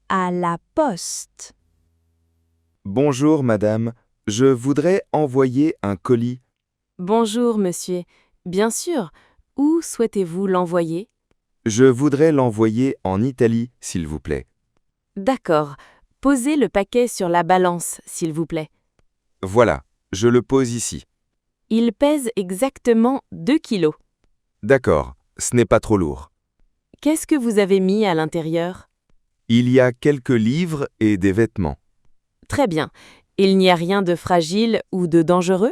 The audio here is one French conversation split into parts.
À la poste. Bonjour madame, je voudrais envoyer un colis. Bonjour, monsieur. Bien sûr. Où souhaitez-vous l'envoyer? Je voudrais l'envoyer en Italie, s'il vous plaît. D'accord. Posez le paquet sur la balance, s'il vous plaît. Voilà, je le pose ici. Il pèse exactement 2 kilos. D'accord, ce n'est pas trop lourd. Qu'est-ce que vous avez mis à l'intérieur? Il y a quelques livres et des vêtements. Très bien. Il n'y a rien de fragile ou de dangereux?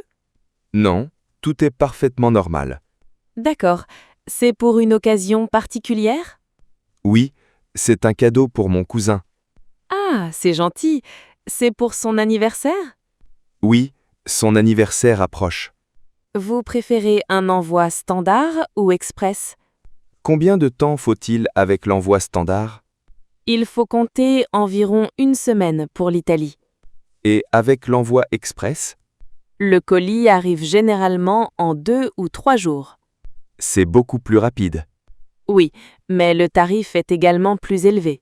Non, tout est parfaitement normal. D'accord. C'est pour une occasion particulière? Oui, c'est un cadeau pour mon cousin. Ah, c'est gentil. C'est pour son anniversaire? Oui, son anniversaire approche. Vous préférez un envoi standard ou express? Combien de temps faut-il avec l'envoi standard? Il faut compter environ 1 semaine pour l'Italie. Et avec l'envoi express? Le colis arrive généralement en 2 ou 3 jours. C'est beaucoup plus rapide. Oui, mais le tarif est également plus élevé.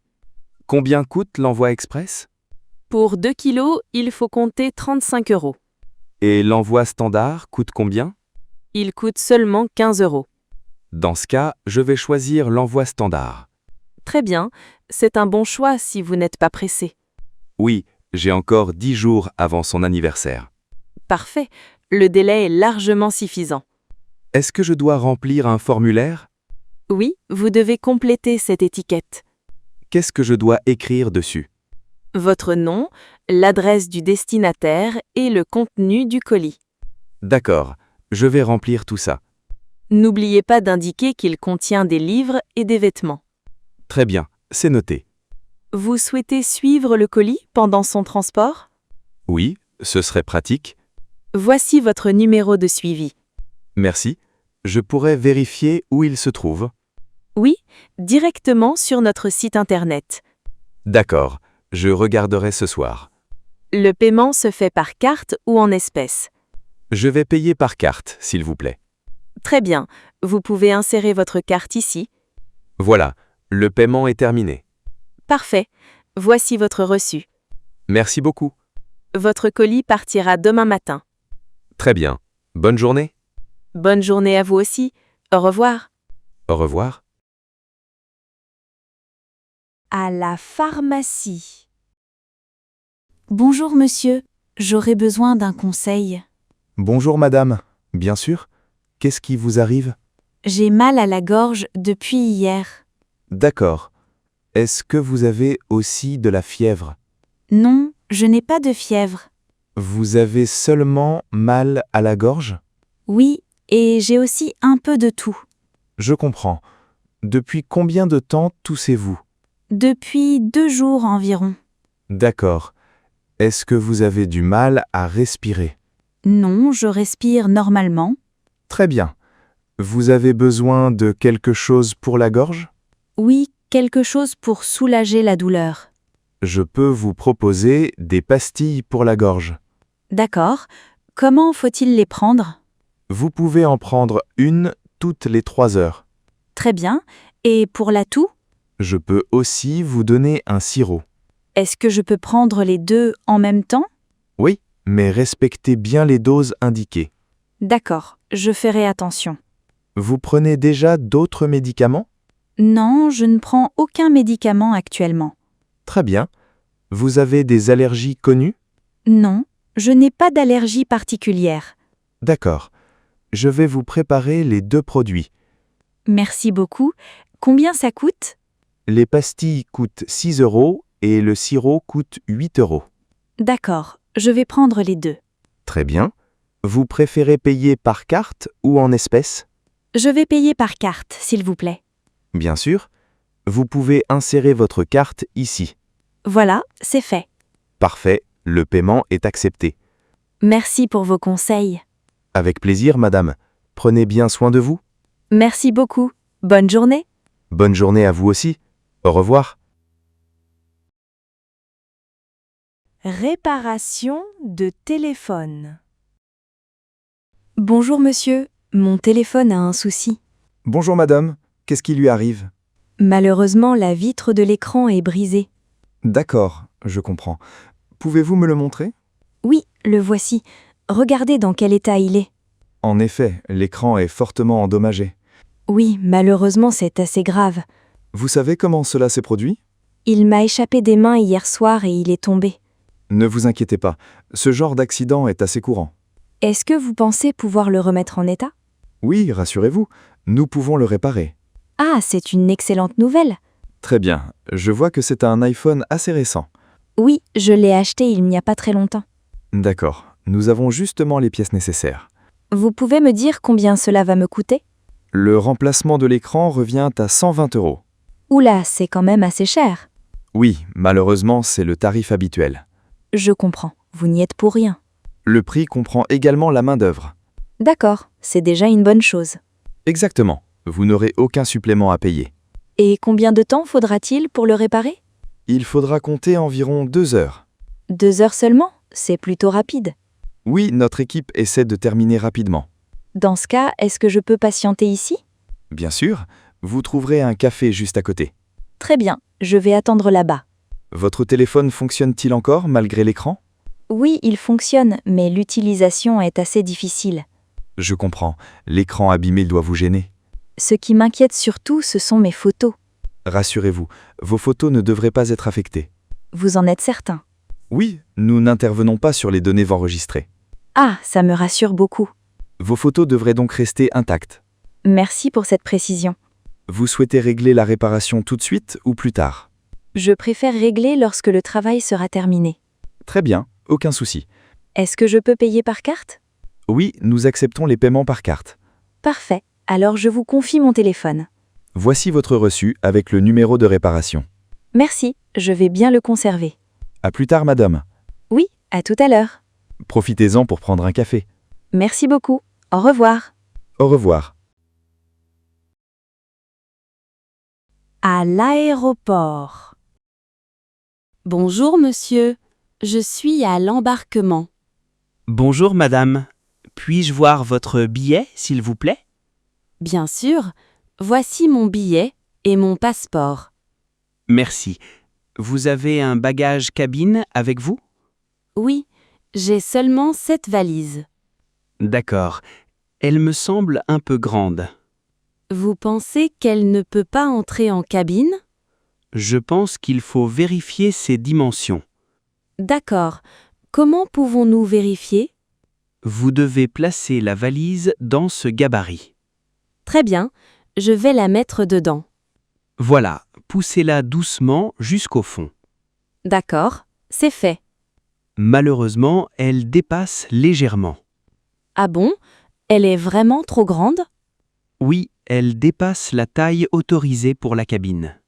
Combien coûte l'envoi express? Pour 2 kilos, il faut compter 35 €. Et l'envoi standard coûte combien? Il coûte seulement 15 €. Dans ce cas, je vais choisir l'envoi standard. Très bien, c'est un bon choix si vous n'êtes pas pressé. Oui, j'ai encore 10 jours avant son anniversaire. Parfait, le délai est largement suffisant. Est-ce que je dois remplir un formulaire? Oui, vous devez compléter cette étiquette. Qu'est-ce que je dois écrire dessus? Votre nom, l'adresse du destinataire et le contenu du colis. D'accord, je vais remplir tout ça. N'oubliez pas d'indiquer qu'il contient des livres et des vêtements. Très bien, c'est noté. Vous souhaitez suivre le colis pendant son transport? Oui, ce serait pratique. Voici votre numéro de suivi. Merci. Je pourrais vérifier où il se trouve. Oui, directement sur notre site internet. D'accord, je regarderai ce soir. Le paiement se fait par carte ou en espèces. Je vais payer par carte, s'il vous plaît. Très bien, vous pouvez insérer votre carte ici. Voilà, le paiement est terminé. Parfait, voici votre reçu. Merci beaucoup. Votre colis partira demain matin. Très bien. Bonne journée. Bonne journée à vous aussi. Au revoir. Au revoir. À la pharmacie. Bonjour monsieur, j'aurais besoin d'un conseil. Bonjour madame, bien sûr. Qu'est-ce qui vous arrive? J'ai mal à la gorge depuis hier. D'accord. Est-ce que vous avez aussi de la fièvre? Non, je n'ai pas de fièvre. Vous avez seulement mal à la gorge? Oui, et j'ai aussi un peu de toux. Je comprends. Depuis combien de temps toussez-vous? Depuis 2 jours environ. D'accord. Est-ce que vous avez du mal à respirer? Non, je respire normalement. Très bien. Vous avez besoin de quelque chose pour la gorge? Oui, quelque chose pour soulager la douleur. Je peux vous proposer des pastilles pour la gorge. D'accord. Comment faut-il les prendre? Vous pouvez en prendre une toutes les 3 heures. Très bien. Et pour la toux? Je peux aussi vous donner un sirop. Est-ce que je peux prendre les deux en même temps? Oui, mais respectez bien les doses indiquées. D'accord, je ferai attention. Vous prenez déjà d'autres médicaments? Non, je ne prends aucun médicament actuellement. Très bien. Vous avez des allergies connues? Non, je n'ai pas d'allergie particulière. D'accord. Je vais vous préparer les 2 produits. Merci beaucoup. Combien ça coûte? Les pastilles coûtent 6 € et le sirop coûte 8 €. D'accord, je vais prendre les deux. Très bien. Vous préférez payer par carte ou en espèces? Je vais payer par carte, s'il vous plaît. Bien sûr. Vous pouvez insérer votre carte ici. Voilà, c'est fait. Parfait, le paiement est accepté. Merci pour vos conseils. Avec plaisir, madame. Prenez bien soin de vous. Merci beaucoup. Bonne journée. Bonne journée à vous aussi. Au revoir. Réparation de téléphone. Bonjour monsieur, mon téléphone a un souci. Bonjour madame, qu'est-ce qui lui arrive? Malheureusement, la vitre de l'écran est brisée. D'accord, je comprends. Pouvez-vous me le montrer? Oui, le voici. Regardez dans quel état il est. En effet, l'écran est fortement endommagé. Oui, malheureusement, c'est assez grave. Vous savez comment cela s'est produit? Il m'a échappé des mains hier soir et il est tombé. Ne vous inquiétez pas, ce genre d'accident est assez courant. Est-ce que vous pensez pouvoir le remettre en état? Oui, rassurez-vous, nous pouvons le réparer. Ah, c'est une excellente nouvelle. Très bien, je vois que c'est un iPhone assez récent. Oui, je l'ai acheté il n'y a pas très longtemps. D'accord, nous avons justement les pièces nécessaires. Vous pouvez me dire combien cela va me coûter? Le remplacement de l'écran revient à 120 €. Oula, c'est quand même assez cher. Oui, malheureusement, c'est le tarif habituel. Je comprends, vous n'y êtes pour rien. Le prix comprend également la main-d'œuvre. D'accord, c'est déjà une bonne chose. Exactement, vous n'aurez aucun supplément à payer. Et combien de temps faudra-t-il pour le réparer? Il faudra compter environ 2 heures. 2 heures seulement? C'est plutôt rapide. Oui, notre équipe essaie de terminer rapidement. Dans ce cas, est-ce que je peux patienter ici? Bien sûr, vous trouverez un café juste à côté. Très bien, je vais attendre là-bas. Votre téléphone fonctionne-t-il encore malgré l'écran? Oui, il fonctionne, mais l'utilisation est assez difficile. Je comprends, l'écran abîmé doit vous gêner. Ce qui m'inquiète surtout, ce sont mes photos. Rassurez-vous, vos photos ne devraient pas être affectées. Vous en êtes certain? Oui, nous n'intervenons pas sur les données enregistrées. Ah, ça me rassure beaucoup. Vos photos devraient donc rester intactes. Merci pour cette précision. Vous souhaitez régler la réparation tout de suite ou plus tard? Je préfère régler lorsque le travail sera terminé. Très bien, aucun souci. Est-ce que je peux payer par carte? Oui, nous acceptons les paiements par carte. Parfait, alors je vous confie mon téléphone. Voici votre reçu avec le numéro de réparation. Merci, je vais bien le conserver. À plus tard, madame. Oui, à tout à l'heure. Profitez-en pour prendre un café. Merci beaucoup. Au revoir. Au revoir. À l'aéroport. Bonjour monsieur, je suis à l'embarquement. Bonjour madame, puis-je voir votre billet, s'il vous plaît? Bien sûr, voici mon billet et mon passeport. Merci. Vous avez un bagage cabine avec vous? Oui, j'ai seulement cette valise. D'accord. Elle me semble un peu grande. Vous pensez qu'elle ne peut pas entrer en cabine? Je pense qu'il faut vérifier ses dimensions. D'accord. Comment pouvons-nous vérifier? Vous devez placer la valise dans ce gabarit. Très bien, je vais la mettre dedans. Voilà, poussez-la doucement jusqu'au fond. D'accord, c'est fait. Malheureusement, elle dépasse légèrement. Ah bon? Elle est vraiment trop grande? Oui, elle dépasse la taille autorisée pour la cabine.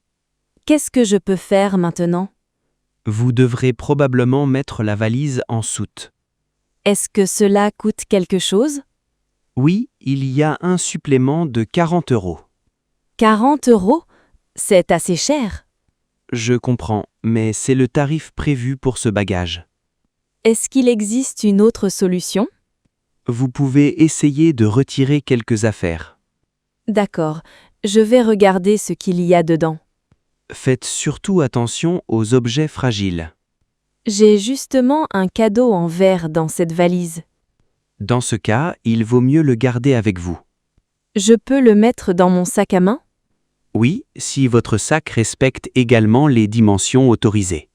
Qu'est-ce que je peux faire maintenant? Vous devrez probablement mettre la valise en soute. Est-ce que cela coûte quelque chose? Oui, il y a un supplément de 40 €. 40 €? C'est assez cher. Je comprends, mais c'est le tarif prévu pour ce bagage. Est-ce qu'il existe une autre solution? Vous pouvez essayer de retirer quelques affaires. D'accord, je vais regarder ce qu'il y a dedans. Faites surtout attention aux objets fragiles. J'ai justement un cadeau en verre dans cette valise. Dans ce cas, il vaut mieux le garder avec vous. Je peux le mettre dans mon sac à main? Oui, si votre sac respecte également les dimensions autorisées.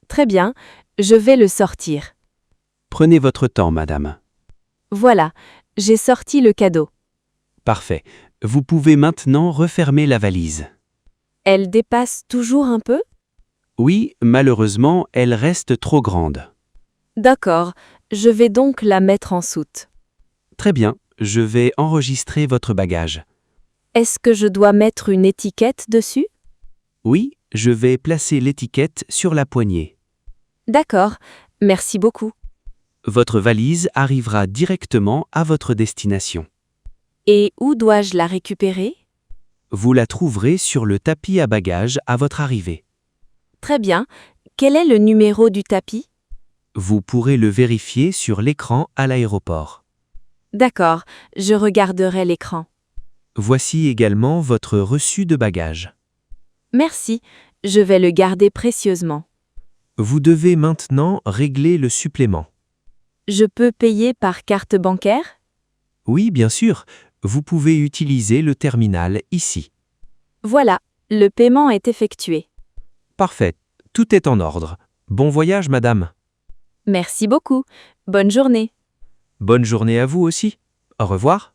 Très bien, je vais le sortir. Prenez votre temps, madame. Voilà, j'ai sorti le cadeau. Parfait. Vous pouvez maintenant refermer la valise. Elle dépasse toujours un peu? Oui, malheureusement, elle reste trop grande. D'accord, je vais donc la mettre en soute. Très bien, je vais enregistrer votre bagage. Est-ce que je dois mettre une étiquette dessus? Oui, je vais placer l'étiquette sur la poignée. D'accord, merci beaucoup. Votre valise arrivera directement à votre destination. Et où dois-je la récupérer? Vous la trouverez sur le tapis à bagages à votre arrivée. Très bien. Quel est le numéro du tapis? Vous pourrez le vérifier sur l'écran à l'aéroport. D'accord, je regarderai l'écran. Voici également votre reçu de bagages. Merci, je vais le garder précieusement. Vous devez maintenant régler le supplément. Je peux payer par carte bancaire? Oui, bien sûr. Vous pouvez utiliser le terminal ici. Voilà, le paiement est effectué. Parfait. Tout est en ordre. Bon voyage, madame. Merci beaucoup. Bonne journée. Bonne journée à vous aussi. Au revoir.